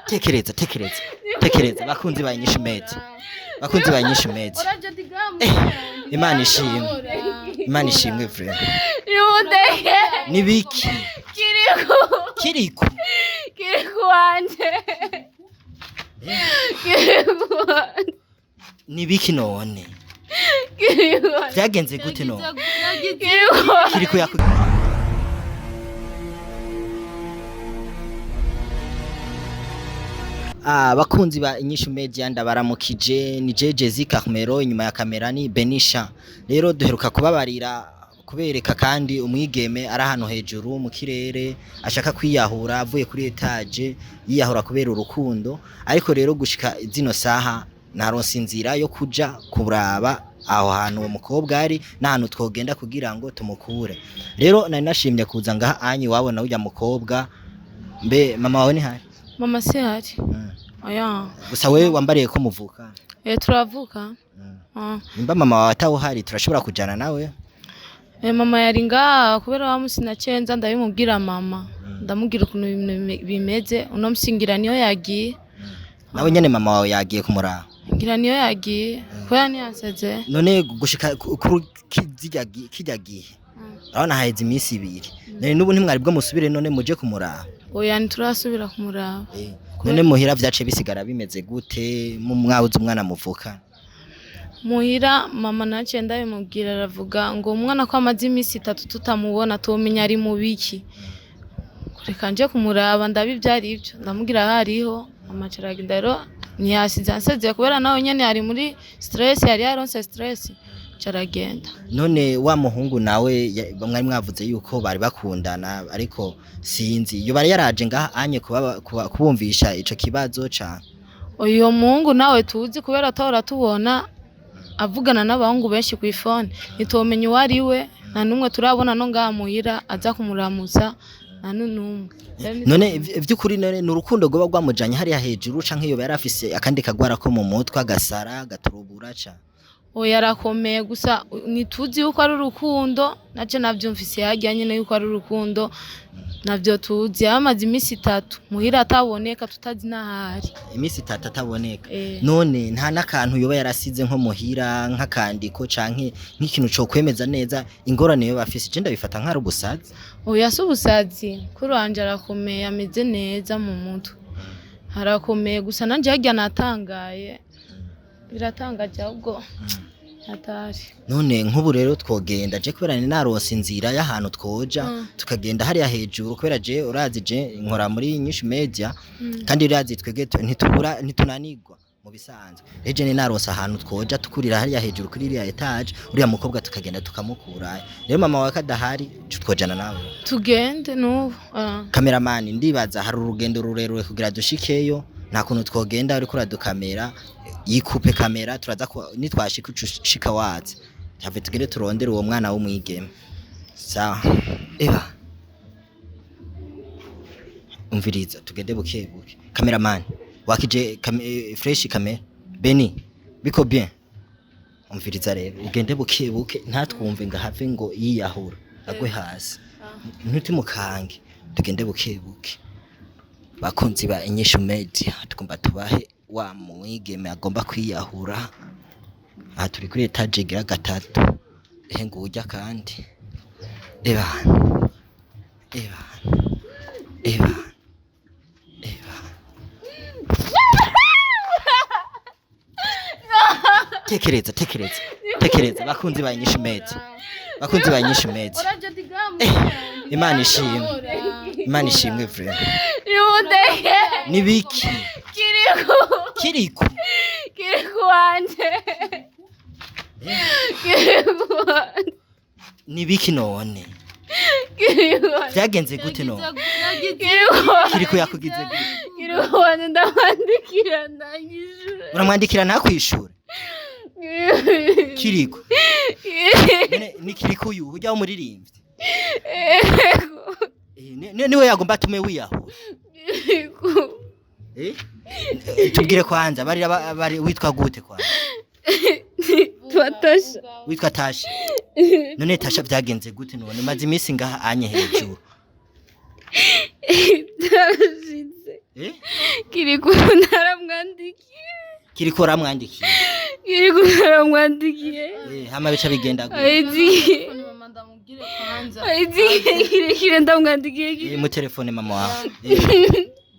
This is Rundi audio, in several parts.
tekereza bakunzi ba Inyishu Media Imana ishimwe frère nibiki kiriku wanje nibiki none byagenze gute none kiriku bakunzi ba Inyishu Media ndabaramukije ni jeje zikamero inyuma ya kamera ni Benisha rero duheruka kubabarira kubereka kandi umwigeme ari hano hejuru mu kirere ashaka kwiyahura avuye kuri etage yiyahura kubera urukundo ariko rero gushika zino saha naronse inzira yo kuja kuraba aho hantu uwo mukobwa ari n'ahantu twogenda kugira ngo tumukure rero nari nashimye kuza ngaha anyi wabona ujya mukobwa mbe mama wawe ni hari mama se hari oya gusa wewe wambariye ko muvuka turavuka nimba mama wawe atawuhari turashobora kujana nawe mama yari ngaha kubera wamusina cenza ndabimubwira mama ndamubwira ukuntu bimeze uno musingira niyo yagiye nawe nyene mama wawe yagiye kumuraba ngira niyo yagiye kubera ntiyanseze none gushika kuri kijyagiye urabona haheze iminsi ibiri none n'ubu ntimwari bwo musubire none muje kumuraba oya ntiturasubira kumuraba none muhira vyace bisigara bimeze gute mu mwabuze umwana muvuka muhira mama nace ndabimubwira aravuga ngo umwana ko amaze iminsi 3 tutamubona tomenya ari mu biki kureka nje kumuraba ndabivyari ivyo ndamubwira hariho amacaragenda rero ntiyasize ansezeye kubera nawe nyene ari muri stress yari yaronse stress caragenda none wa muhungu nawe mwari mwavuze yuko bari bakundana ariko sinzi iyo bari yaraje ngaha anye kubumvisha ico kibazo ca uyo muhungu nawe tuzi kubera tora tubona avugana n'abahungu benshi ku iphone nitomenye wari we na numwe turabona no ngaha muhira aza kumuramutsa na numwe none vy'ukuri none n'urukundo goba rwamujanye hari hejuru canke iyo yari afise akandi kagwara ko mu mutwe agasara gaturubura ca oya arakomeye gusa nituzi yuko ari urukundo naje navyumvise yajyanye no yuko ari urukundo navyo tuzi amaze iminsi 3 muhira ataboneka tutazi nahari iminsi 3 ataboneka none nta nakantu yoba yarasize nko muhira nk'akandiko canke nk'ikintu cyo kwemeza neza ingorane yo bafise je ndabifata nk'ari ubusazi oya subusazi kuri wanje arakomeye ameze neza mu mutwe harakomeye gusa nanje yajya natangaye biratangaje ahubwo atari none nk'ubu rero twogenda je kubera ni naronse inzira y'ahantu twoja tukagenda hari hejuru kubera je urazi je nkora muri Inyishu Media kandi urazi twege ntitunanigwa mu bisanzwe eje ni naronse ahantu twoja tukurira hari hejuru kuri iriya etage uriya mukobwa tukagenda tukamukura rero mama wa kadahari twojana nawe tugende n'ubu cameraman ndibaza hari urugendo rurerure kugira dushikeyo nta kuntu twogenda uri kura dukamera yikupe kamera turaza nitwashika ushika wazi have tugere turondera uwo mwana w'umwigeme sawa eba umviriza tugende bukebuke cameraman wakije fresh kamera Beni biko bien umviriza rero ugende bukebuke ntatwumve ngahave ngo yiyahura agwe hasi ntutimukange tugende bukebuke bakunzi ba Inyishu Media tugomba tubahe wa mwigeme agomba kwiyahura aha turi kuri etage gira 3 ngo ujya kandi eba tekereza bakunzi ba Inyishu Media Imana ishimwe frère nibiki kiriku wanje nibiki none byagenze gute none kiriku yakugize gute kiriku wanje ndamwandikira ndanyishura uramwandikira ntakwishura kiriku ni kiriku uyu ujya umuririmbye niwe yagomba tume wiyahura tubwire kwanza bari witwa gute kwanza Tasha witwa Tasha none Tasha byagenze gute none maze iminsi ngaha anye hejuru Kiriko naramwandikiye. Kiriko ramwandikiye. Kiriko naramwandikiye. Hama bica bigenda gute? Aizi. Aizi ndamwandikiye. Mu telefone mama wawe.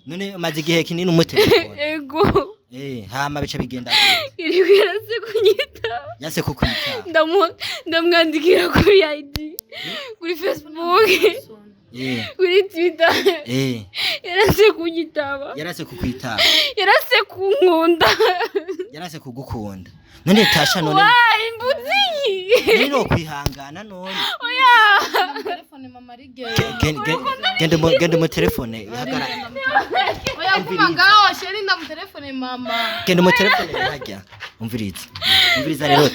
None maze igihe kinini mu telefone. Ego. Hama bica bigenda gute? Kiriko yarase kunyita. Yase kukwita. Ndamwandikira kuri ID. Kuri Facebook. Kuri Twitter. Yarase kunyitaba. Yarase kukwitaba. Yarase kunkunda. Yarase kugukunda. None Tasha none. Wai mbuzi. Nino kwihangana none. Oya. Telefone mama rigeye. Gende mu telefone ihagara. Oya kumagaho sheri nda mu telefone mama. Gende mu telefone hajya. Umviriza. Umviriza rero.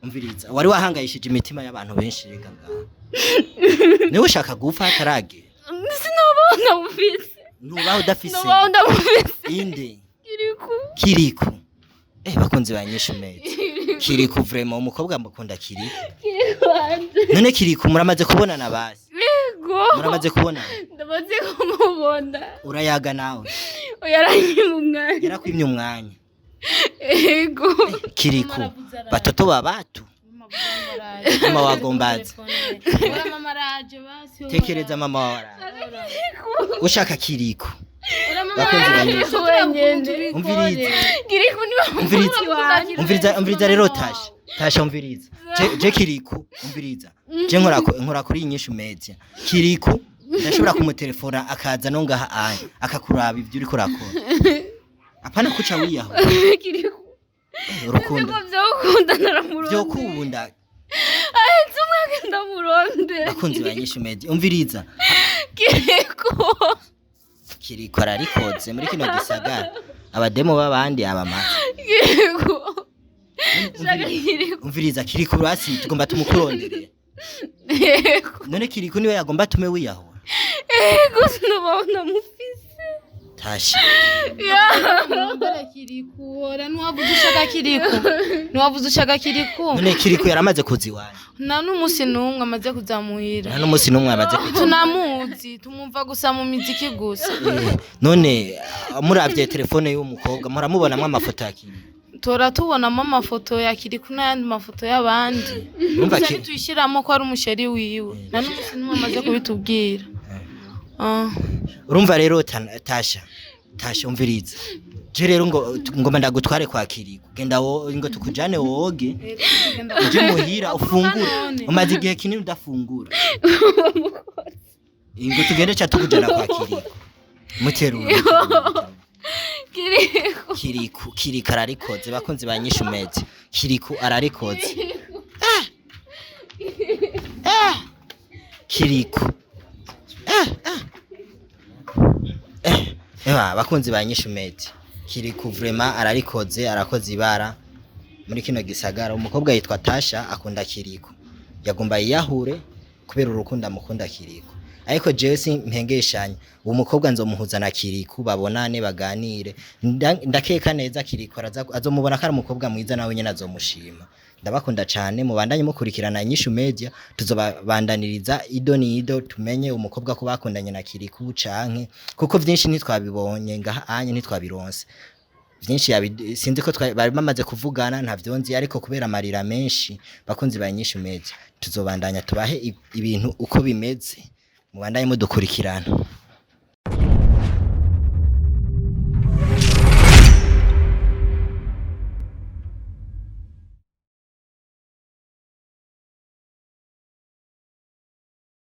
Umviriza. Wari wahangayishije imitima y'abantu benshi rega ngaho. Niwe ushaka gupfa atarage. Sinabona ufise. Nubaho udafise. Nubona ufise. Inde. Kiriko. Bakunzi ba Inyishu Media. Kiriko vraiment umukobwa mukunda Kiriko. Kiriko wanje. None Kiriko muramaze kubonana basi. Yego. Muramaze kubonana. Ndamaze kumubona. Urayaga nawe. Yaranyimye umwanya. Yarakwimye umwanya. Yego. Kiriko. Batoto babatu. Mama wagombaza. Mama raje basi. Tekereza mama wara. Ushaka Kiriko. Bakunzi banyesha wenyende. Umviriza. Kiriko niwe. Umviriza rero Tasha. Tasha umviriza. Je Kiriko umviriza. Je nkora kuri Inyishu Media. Kiriko ndashobora kumutelefona akaza no ngaha anye akakuraba ivyo uriko urakora. Apana kuca wiyaho. Kiriko. Urukundo. Byo kubunda. Ahetse umwaka ndamuronde. Bakunzi ba Inyishu Media. Umviriza. Kiriko. Kiriko ararikoze muri kino gisagara. Abademo babandi abamata. Kiriko. Umviriza Kiriko rasi tugomba tumukurondere. None Kiriko niwe yagomba tume wiyaho. Ego sinabona mufise. Tasha. Mbere Kiriko, ora nwavuze ushaka Kiriko. Nwavuze ushaka Kiriko. None Kiriko yaramaze kuziwana. Na n'umusi numwe amaze kuzamuhira. Na n'umusi numwe amaze kuzamuhira. Tunamuzi, tumumva gusa mu miziki gusa. None muravye telefone y'umukobwa muramubonamwe amafoto yakiri. Tora tubonamo amafoto ya Kiriko n'ayandi mafoto y'abandi. Urumva ki tuyishiramo ko ari umusheri wiwe. Na n'umusi numwe amaze kubitubwira. Urumva rero Tasha umviriza. Je rero ngoma ndagutware kwa Kiriko. Genda ngo tukujane woge. Uje muhira ufungura. Umaze igihe kinini udafungura. Ingo tugende cha tukujana kwa Kiriko. Muterura. Kiriko ararikoze bakunzi ba Inyishu Media. Kiriko ararikoze. Kiriko. Bakunzi ba Inyishu Media. Kiriko vraiment ararikoze arakoze ibara muri kino gisagara. Umukobwa yitwa Tasha akunda Kiriko. Yagomba yiyahure kubera urukundo amukunda Kiriko. Ariko jewe simpengeshanya uwo mukobwa nzomuhuza na Kiriko babonane baganire. Ndakeka neza Kiriko azomubona kari umukobwa mwiza nawe nyene azomushima. Ndabakunda cyane mubandanye mukurikirana Inyishu Media tuzobandaniriza ido ni ido tumenye umukobwa ko bakundanye na Kiriko canke kuko vyinshi ntitwabibonye ngaha anye ntitwabironse. Vyinshi sinzi ko bari bamaze kuvugana ntavyonzi ariko kubera amarira menshi bakunzi ba Inyishu Media tuzobandanya tubahe ibintu uko bimeze mubandanye mudukurikirana.